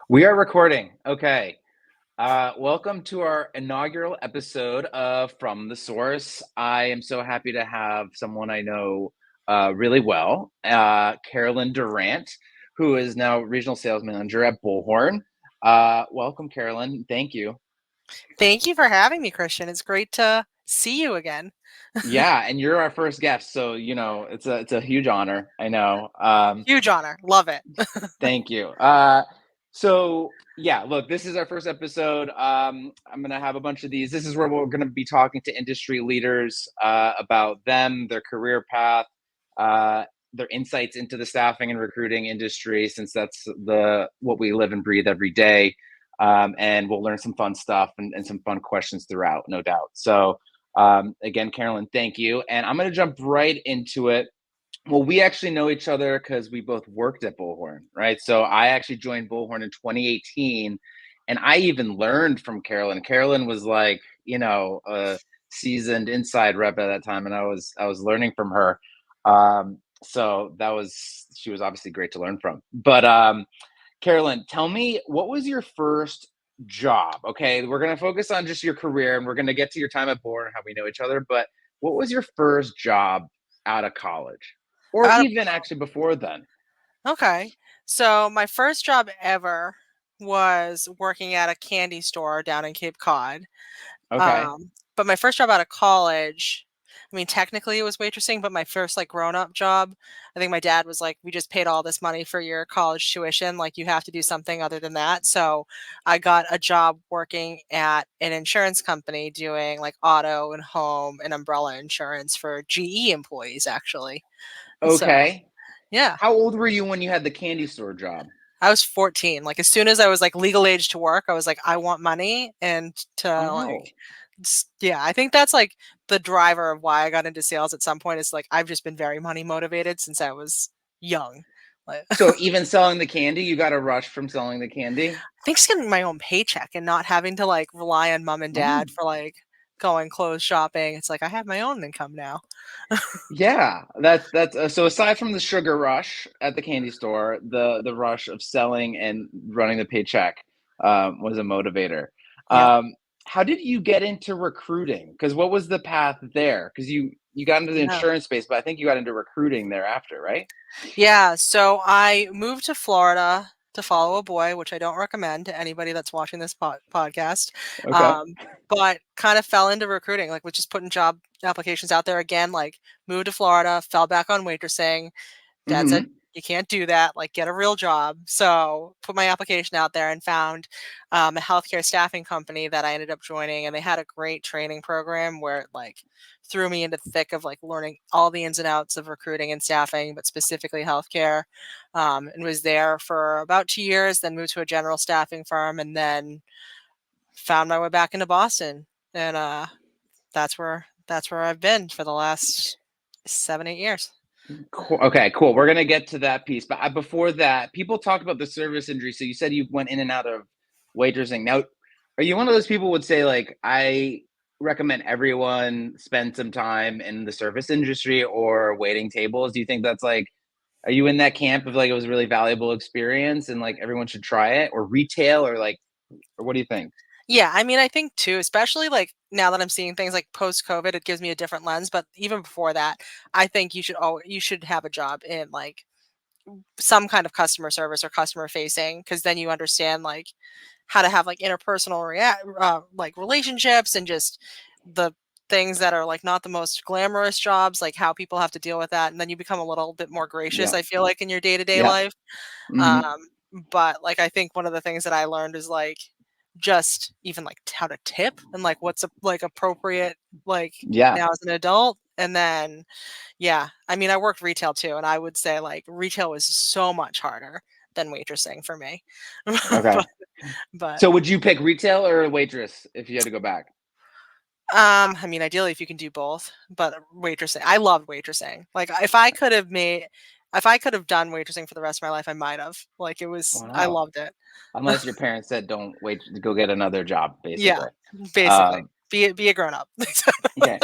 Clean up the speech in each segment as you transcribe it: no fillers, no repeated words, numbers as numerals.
We are recording. Okay. Welcome to our inaugural episode of From the Source. I am so happy to have someone I know really well, Carolyn Durant, who is now regional sales manager at Bullhorn. Welcome, Carolyn. Thank you. Thank you for having me, Christian. It's great to see you again. Yeah, and you're our first guest, so it's a huge honor. I know. Huge honor. Love it. Thank you. So yeah, look, this is our first episode. I'm gonna have a bunch of these. This is where we're gonna be talking to industry leaders about them, their career path, their insights into the staffing and recruiting industry, since that's what we live and breathe every day. And we'll learn some fun stuff and some fun questions throughout, no doubt. So again, Carolyn, thank you. And I'm gonna jump right into it. Well, we actually know each other because we both worked at Bullhorn, right? So I actually joined Bullhorn in 2018, and I even learned from Carolyn. Carolyn was like, a seasoned inside rep at that time, and I was learning from her. So she was obviously great to learn from. But Carolyn, tell me, what was your first job? Okay, we're gonna focus on just your career, and we're gonna get to your time at Bullhorn and how we know each other. But what was your first job out of college? Or Out of- even actually before then. okay. So my first job ever was working at a candy store down in Cape Cod. Okay. But my first job out of college, I mean, technically it was waitressing, but my first like grown up job, I think my dad was like, we just paid all this money for your college tuition. Like you have to do something other than that. So I got a job working at an insurance company doing like auto and home and umbrella insurance for GE employees, actually. So Okay. yeah, How old were you when you had the candy store job? I was 14. Like as soon as I was like legal age to work, I was like, I want money and to Oh, like yeah, I think that's like the driver of why I got into sales at some point is like I've just been very money motivated since I was young. Like so even selling the candy, you got a rush from selling the candy? I think just getting my own paycheck and not having to like rely on mom and dad Mm. for like going clothes shopping. It's like I have my own income now. Yeah, that's so aside from the sugar rush at the candy store, the rush of selling and running the paycheck was a motivator. Yep. Um, how did you get into recruiting? Because what was the path there? Because you got into the Yeah. insurance space, but I think you got into recruiting thereafter, right? Yeah, so I moved to Florida to follow a boy, which I don't recommend to anybody that's watching this podcast. Okay. Um, but kind of fell into recruiting, like, was just putting job applications out there again, like, moved to Florida, fell back on waitressing. Dad said, Hmm. "You can't do that, like, get a real job." So, put my application out there and found, a healthcare staffing company that I ended up joining, and they had a great training program where it, like, threw me into the thick of, like, learning all the ins and outs of recruiting and staffing, but specifically healthcare, and was there for about 2 years, then moved to a general staffing firm, and then found my way back into Boston, and, that's where I've been for the last 7, 8 years. Cool. Okay, cool. We're gonna get to that piece, but before that, people talk about the service industry. So you said you went in and out of waitressing. Now, are you one of those people who would say like I recommend everyone spend some time in the service industry or waiting tables? Do you think that's like, are you in that camp of like it was a really valuable experience and like everyone should try it, or retail, or like, or what do you think? Yeah, I mean, I think too, especially like now that I'm seeing things like post COVID, it gives me a different lens. But even before that, I think you should have a job in like some kind of customer service or customer facing, because then you understand like how to have like interpersonal like relationships and just the things that are like not the most glamorous jobs, like how people have to deal with that, and then you become a little bit more gracious. Yeah. I feel like in your day to day Yeah. life. Hmm. Um, but like I think one of the things that I learned is like just even like how to tip and like what's like appropriate like Yeah. now as an adult. And then yeah, I mean I worked retail too, and I would say like retail was so much harder than waitressing for me. Okay. but but So would you pick retail or waitress if you had to go back? I mean ideally if you can do both, but waitressing, I loved waitressing. Like if I could have done waitressing for the rest of my life, I might have. Like it was I Wow. loved it. Unless your parents said, "Don't wait to go get another job," Yeah, basically. basically. Um, Be a grown up. okay.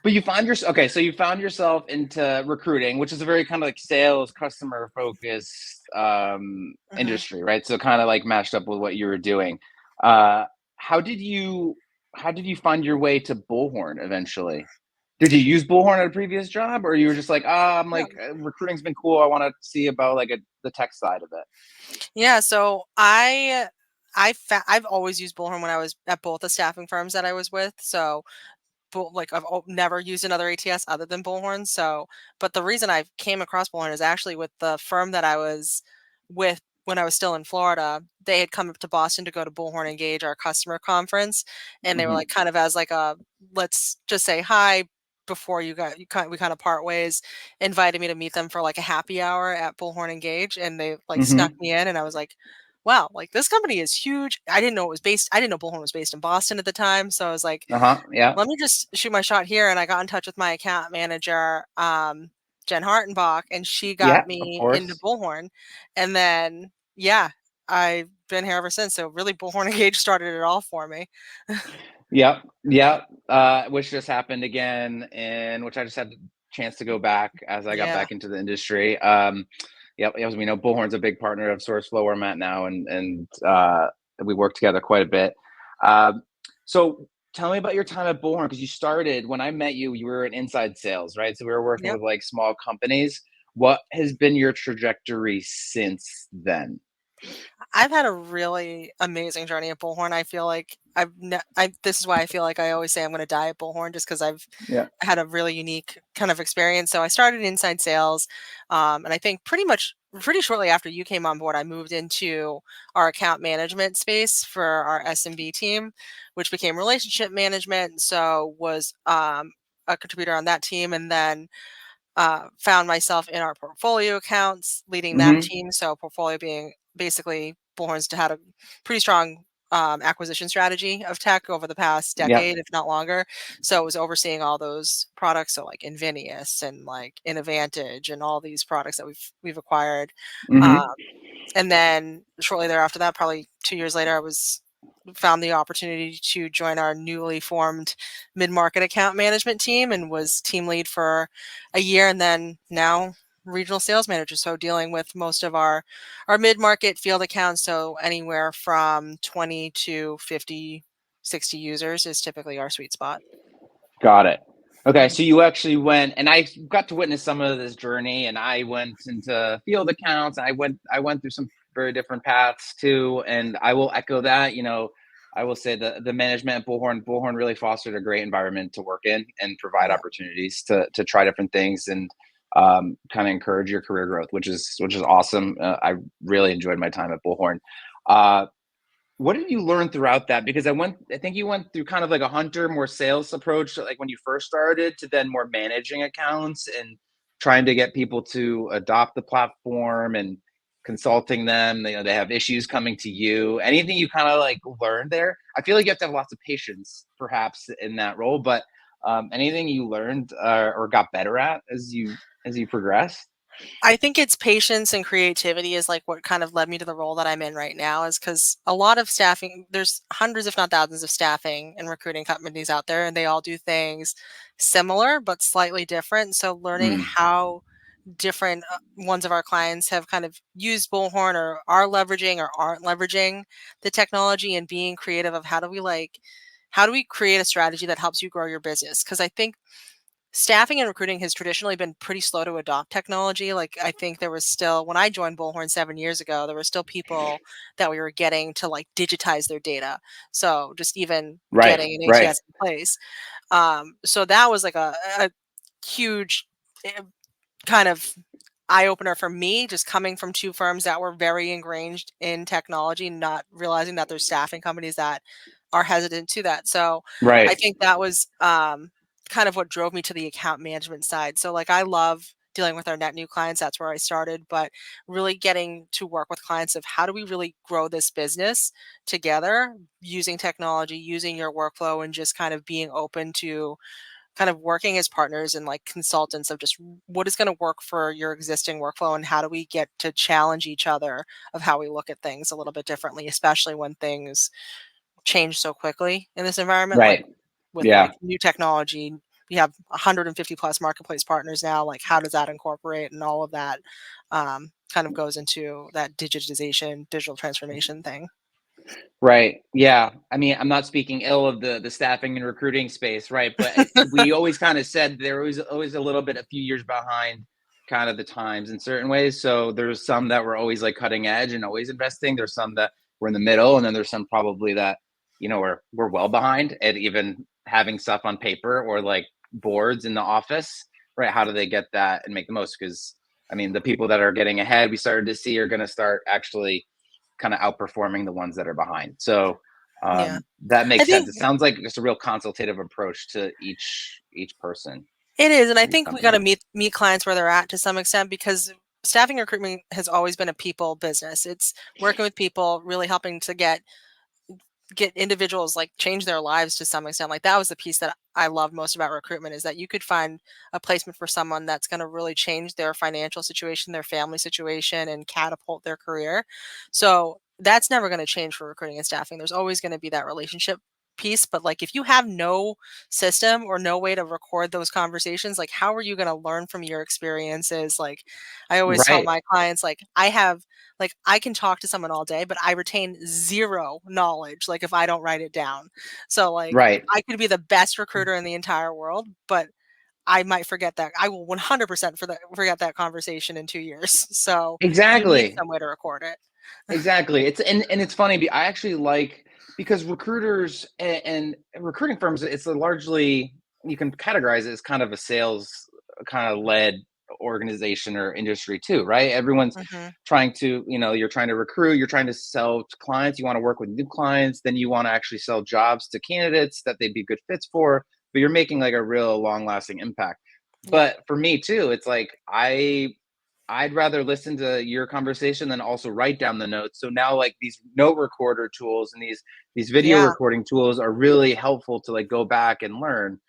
But you found yourself okay, so you found yourself into recruiting, which is a very kind of like sales, customer focused Mhm. industry, right? So kind of like matched up with what you were doing. Uh, how did you how did you find your way to Bullhorn eventually? Did you use Bullhorn at a previous job, or you were just like, ah, I'm Yeah. like recruiting's been cool. I want to see about like the tech side of it. Yeah, so I've always used Bullhorn when I was at both the staffing firms that I was with. So like never used another ATS other than Bullhorn. So, but the reason I came across Bullhorn is actually with the firm that I was with when I was still in Florida. They had come up to Boston to go to Bullhorn Engage, our customer conference, and they were like Hmm. kind of as like a let's just say hi before we kind of part ways. Invited me to meet them for like a happy hour at Bullhorn Engage, and they like snuck Hmm. me in, and I was like. Wow, like this company is huge. I didn't know Bullhorn was based in Boston at the time. So I was like, Uh-huh. Yeah. let me just shoot my shot here. And I got in touch with my account manager, Jen Hartenbach, and she Yeah, got of me into course. Bullhorn. And then, yeah, I've been here ever since. So really, Bullhorn Engage started it all for me. Yep, yep, which just happened again, and which I just had the chance to go back as I got Yeah, back into the industry. Yep, as we know, Bullhorn's a big partner of SourceFlow where I'm at now, and we work together quite a bit. Um, so tell me about your time at Bullhorn because you started when I met you. You were in inside sales, right? So we were working yep. with like small companies. What has been your trajectory since then? I've had a really amazing journey at Bullhorn. I feel like this is why I feel like I always say I'm going to die at Bullhorn, just because I've Yeah. had a really unique kind of experience. So I started inside sales, and I think pretty shortly after you came on board, I moved into our account management space for our SMB team, which became relationship management. So was a contributor on that team, and then found myself in our portfolio accounts, leading that Hmm. team. So portfolio being basically Bullhorn's had a pretty strong acquisition strategy of tech over the past Yep. decade, if not longer. So it was overseeing all those products, so like Invinius and like Innovantage and all these products that we've acquired. Um, Hmm. and then shortly thereafter that, probably 2 years later, I was found the opportunity to join our newly formed mid-market account management team and was team lead for a year, and then now regional sales manager, so dealing with most of our mid-market field accounts, so anywhere from 20 to 50, 60 users is typically our sweet spot. Got it. Okay, Mhm. so you actually went, and I got to witness some of this journey, and I went into field accounts. I went through some very different paths too, and I will echo that. I will say the management at Bullhorn really fostered a great environment to work in and provide Yeah. opportunities to try different things and kind of encourage your career growth, which is awesome. I really enjoyed my time at Bullhorn. Uh, what did you learn throughout that? Because I think you went through kind of like a hunter, more sales approach, like when you first started, to then more managing accounts and trying to get people to adopt the platform and consulting them. They have issues coming to you. Anything you kind of like learned there? I feel like you have to have lots of patience, perhaps, in that role. But anything you learned or got better at as you progressed? I think it's patience and creativity is like what kind of led me to the role that I'm in right now, is because a lot of staffing, there's hundreds, if not thousands, of staffing and recruiting companies out there, and they all do things similar but slightly different. So learning Mm, how different ones of our clients have kind of used Bullhorn or are leveraging or aren't leveraging the technology, and being creative of how do we create a strategy that helps you grow your business? Because I think staffing and recruiting has traditionally been pretty slow to adopt technology. Like, I think there was still, when I joined Bullhorn 7 years ago, there were still people that we were getting to like digitize their data. So just even right, getting an right, ATS in place. So that was like a huge eh, kind of eye opener for me, just coming from two firms that were very ingrained in technology, not realizing that there's staffing companies that are hesitant to that. So I right, think that was kind of what drove me to the account management side. So like I love dealing with our net new clients. That's where I started, but really getting to work with clients of how do we really grow this business together using technology, using your workflow, and just kind of being open to kind of working as partners and like consultants of just what is going to work for your existing workflow, and how do we get to challenge each other of how we look at things a little bit differently, especially when things change so quickly in this environment, like right. with Yeah. like new technology. we have 150 plus marketplace partners now. Like, how does that incorporate, and all of that kind of goes into that digitization, digital transformation thing. Right. Yeah. I mean, I'm not speaking ill of the staffing and recruiting space, right? But we always kind of said there was always a little bit, a few years behind kind of the times in certain ways. So there's some that were always like cutting edge and always investing. There's some that were in the middle, and then there's some probably that, we're well behind at even having stuff on paper or like boards in the office, right? How do they get that and make the most? Because I mean, the people that are getting ahead, we started to see, are going to start actually kind of outperforming the ones that are behind. So Yeah, that I makes sense. think It sounds like just a real consultative approach to each person it is, and I or each think we got company. to meet clients where they're at to some extent, because staffing recruitment has always been a people business. It's working with people, really helping to get individuals, like, change their lives to some extent. Like, that was the piece that I love most about recruitment, is that you could find a placement for someone that's going to really change their financial situation, their family situation, and catapult their career. So that's never going to change for recruiting and staffing. There's always going to be that relationship piece. But like, if you have no system or no way to record those conversations, like, how are you going to learn from your experiences? Like, I always tell Right. my clients, like, I can talk to someone all day, but I retain zero knowledge, like, if I don't write it down. So, like, Right. I could be the best recruiter in the entire world, but I might forget that. I will 100% forget that conversation in 2 years. So, you need Exactly. some way to record it. Exactly. And it's funny. I actually like, because recruiters and recruiting firms, it's a largely, you can categorize it as kind of a sales kind of led organization or industry too, right? Everyone's Mhm. trying to, you're trying to recruit, you're trying to sell to clients, you want to work with new clients, then you want to actually sell jobs to candidates that they'd be good fits for, but you're making like a real long lasting impact. Yep. But for me too, it's like I'd rather listen to your conversation than also write down the notes. So now like these note recorder tools and these video Yeah. recording tools are really helpful to like go back and learn,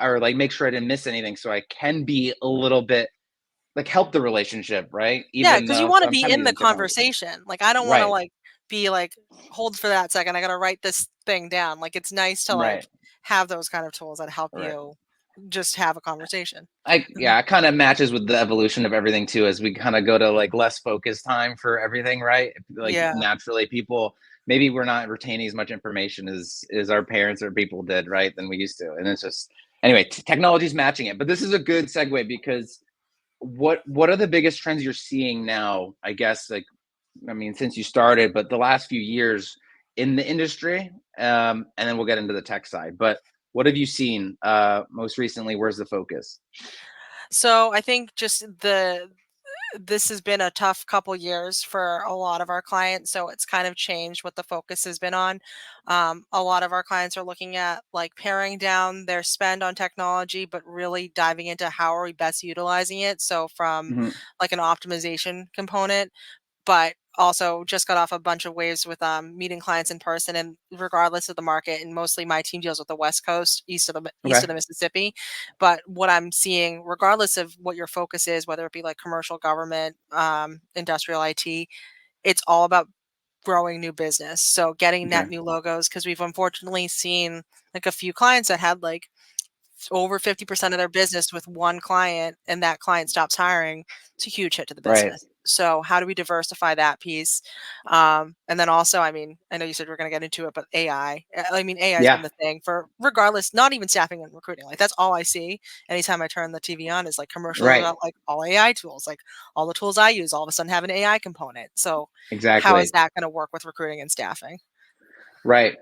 or like make sure I didn't miss anything, so I can be a little bit like help the relationship, right? Yeah, Even because you though wanna I'm be kind of in the using technology. conversation. Like, I don't wanna, Right. like, be like, "Hold for that second, I gotta write this thing down." Like, it's nice to, Right. like, have those kind of tools that help Right. you just have a conversation. Yeah, it kind of matches with the evolution of everything too, as we kind of go to like less focused time for everything, right? Like Yeah. naturally, people, maybe we're not retaining as much information as our parents or people did, right? Than we used to, and it's just anyway, technology's matching it. But this is a good segue because what are the biggest trends you're seeing now? I guess like, I mean, since you started, but the last few years in the industry, and then we'll get into the tech side. But what have you seen most recently? Where's the focus? So, I think just this has been a tough couple years for a lot of our clients, so it's kind of changed what the focus has been on. A lot of our clients are looking at, like, paring down their spend on technology, but really diving into how are we best utilizing it. So from, Mhm. like, an optimization component, but also just got off a bunch of waves with meeting clients in person, and regardless of the market, and mostly my team deals with the West Coast, east Okay. of the Mississippi. But what I'm seeing, regardless of what your focus is, whether it be like commercial, government, industrial, IT, it's all about growing new business. So getting Okay. net new logos, because we've unfortunately seen, like, a few clients that had, like, over 50% of their business with one client, and that client stops hiring. It's a huge hit to the Right. business. So how do we diversify that piece? And then also, I mean, I know you said we're going to get into it, but AI. I mean, AI has been Yeah. the thing for, regardless, not even staffing and recruiting. Like, that's all I see anytime I turn the TV on, is like commercials Right. about, like, all AI tools. Like, all the tools I use all of a sudden have an AI component. So how is Exactly. that going to work with recruiting and staffing? Right.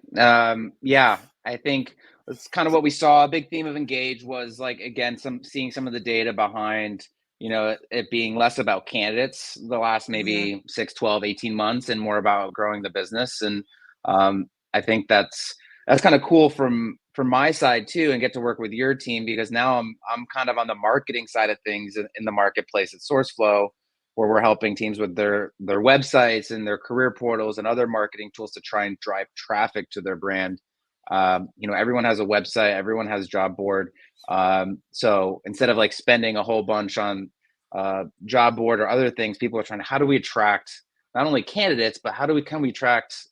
Yeah, I think that's kind of what we saw. A big theme of Engage was like again, seeing some of the data behind, it being less about candidates the last Hmm. maybe 6, 12, 18 months and more about growing the business. And I think that's kind of cool from my side too, and get to work with your team because now I'm kind of on the marketing side of things in the marketplace at SourceFlow, where we're helping teams with their websites and their career portals and other marketing tools to try and drive traffic to their brand. Everyone has a website, everyone has a job board. So instead of like spending a whole bunch on job board or other things, people are trying to, how do we attract not only candidates, but can we attract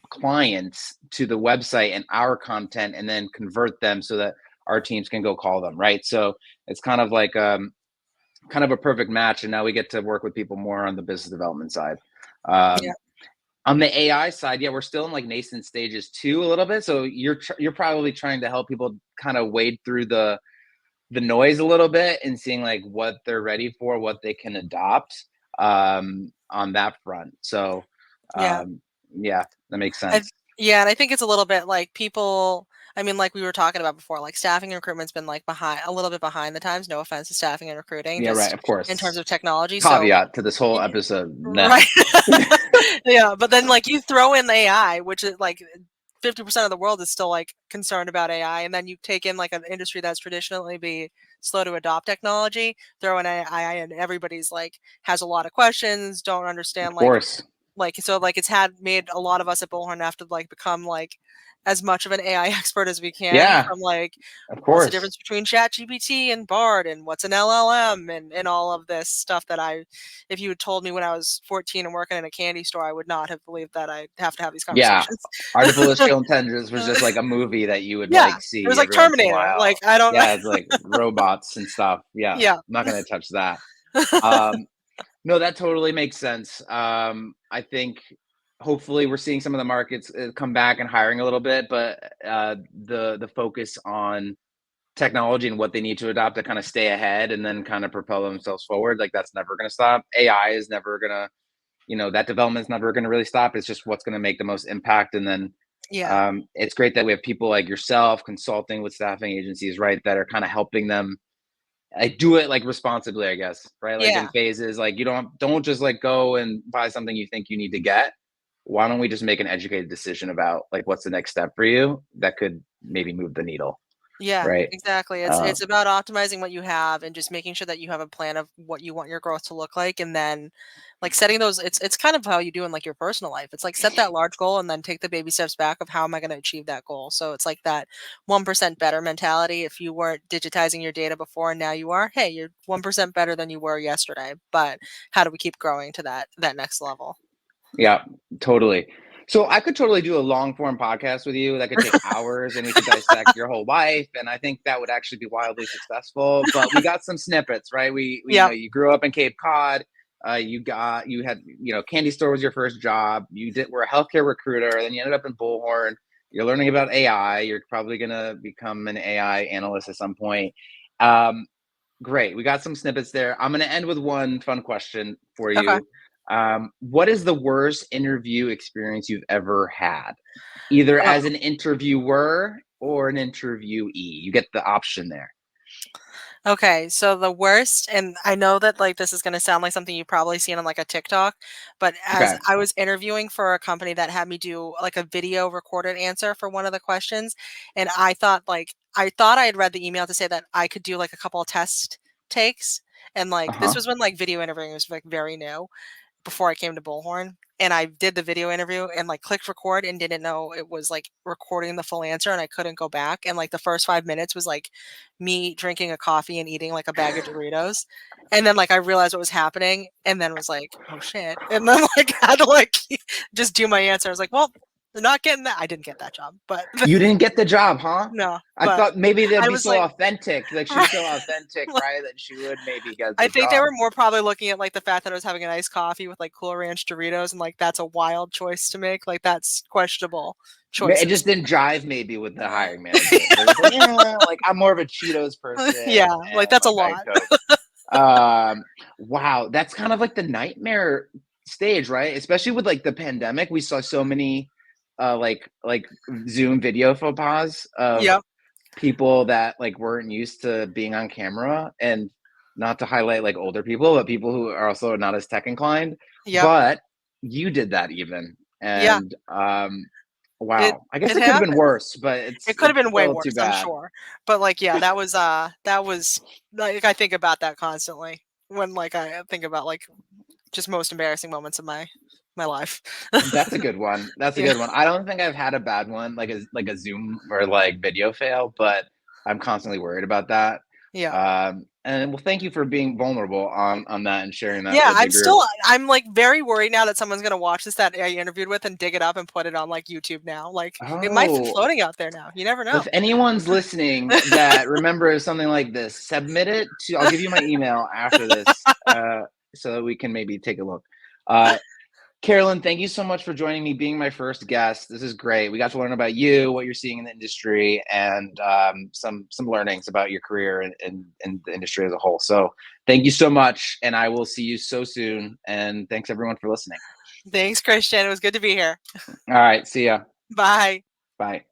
clients to the website and our content and then convert them so that our teams can go call them, right? So it's kind of like kind of a perfect match, and now we get to work with people more on the business development side. Yeah. On the AI side, yeah, we're still in like nascent stages too, a little bit. So you're probably trying to help people kind of wade through the noise a little bit and seeing like what they're ready for, what they can adopt on that front. So Yeah. yeah, that makes I sense. yeah, and I think it's a little bit like people I mean, like we were talking about before, like staffing and recruitment's been like behind a little bit behind the times. No offense to staffing and recruiting, Yeah, right. just Of in terms course. of technology. So Caveat to this whole y- episode. Nah. right. Yeah, but then like you throw in the AI, which is like 50% of the world is still like concerned about AI, and then you take in like an industry that's traditionally be slow to adopt technology, throw in AI, and everybody's like has a lot of questions, don't Of understand course. like so like it's had made a lot of us at Bullhorn have to like become like as much of an AI expert as we can Yeah, from like of what's the course. difference between ChatGPT and Bard and what's an LLM and all of this stuff that if you had told me when I was 14 and working in a candy store, I would not have believed that I'd have to have these Yeah. conversations. Artificial intelligence was just like a movie that you would Yeah, like it was see like every once in a Terminator. Like while. I don't Yeah, it's like robots and stuff. Yeah, I'm yeah. not gonna touch that. Um, no, that totally makes sense. I think hopefully we're seeing some of the markets come back and hiring a little bit, but the focus on technology and what they need to adopt to kind of stay ahead and then kind of propel themselves forward, like that's never going to stop. AI is never going to, that development is never going to really stop. It's just what's going to make the most impact. And then Yeah. it's great that we have people like yourself consulting with staffing agencies, right, that are kind of helping them like do it like responsibly, I guess, right? Like in Yeah. phases, like you don't just like go and buy something you think you need to get. Why don't we just make an educated decision about like what's the next step for you that could maybe move the needle, Yeah, right? exactly. Uh, It's about optimizing what you have and just making sure that you have a plan of what you want your growth to look like and then like setting those it's kind of how you do in like your personal life. It's like set that large goal and then take the baby steps back of how am I going to achieve that goal. So it's like that 1% better mentality. If you weren't digitizing your data before and now you are, hey, you're 1% better than you were yesterday. But how do we keep growing to that next level? Yeah, totally. So I could totally do a long form podcast with you that could take hours and we could dissect your whole life. And I think that would actually be wildly successful. But we got some snippets, right? We Yeah. you grew up in Cape Cod. You had, candy store was your first job. Were a healthcare recruiter. Then you ended up in Bullhorn. You're learning about AI. You're probably going to become an AI analyst at some point. Um, Great. We got some snippets there. I'm going to end with one fun question for Okay. you. What is the worst interview experience you've ever had, either as an interviewer or an interviewee? You get the option there. Okay, so the worst, and I know that like this is going to sound like something you've probably seen on like a TikTok, but as Okay. I was interviewing for a company that had me do like a video recorded answer for one of the questions, and I thought I had read the email to say that I could do like a couple of test takes, and Uh like this huh. was when like video interviewing was like very new before I came to Bullhorn, and I did the video interview and like clicked record and didn't know it was like recording the full answer and I couldn't go back. And like the first 5 minutes was like me drinking a coffee and eating like a bag of Doritos. And then like I realized what was happening and then was like, oh shit. And then like had to like just do my answer. I was like, well, they're not getting that. I didn't get that job, but You didn't get the job, huh? no, I but thought maybe they'd I be was so like, authentic. Like she's right. so authentic, right? That she would maybe get I the think they job. were more probably looking at, like, the fact that I was having an iced coffee with, like, Cool Ranch Doritos, and, like, that's a wild choice to make, like, that's questionable It choices. just didn't jive maybe with the hiring manager. They're just like, yeah, like I'm more of a Cheetos person Yeah, like, and that's a like Diet lot. Coke. Wow, that's kind of like the nightmare stage, right? Especially with like the pandemic, we saw so many like Zoom video faux pas of Yep, people that like weren't used to being on camera, and not to highlight like older people, but people who are also not as tech inclined. yep, But you did that even. yeah, And it wow. I guess it it could have been happens. worse, but It could have it's been way still too worse, I'm bad. sure, but, like, yeah, that was like, I think about that constantly when, like, I think about, like, just most embarrassing moments of my life. That's a good one. That's a Yeah, good one. I don't think I've had a bad one, like a Zoom or like video fail, but I'm constantly worried about that. yeah, And well, thank you for being vulnerable on that and sharing that Yeah, with the group. I'm like very worried now that someone's gonna watch this that I interviewed with and dig it up and put it on like YouTube now. Like it might be Oh, floating out there now. You never know. if anyone's listening that remembers something like this, submit it to. I'll give you my email after this, so that we can maybe take a look. Carolyn, thank you so much for joining me, being my first guest. This is great. We got to learn about you, what you're seeing in the industry, and some learnings about your career and the industry as a whole. So thank you so much, and I will see you so soon. And thanks everyone for listening. Thanks, Christian. It was good to be here. All right, see ya. Bye. Bye.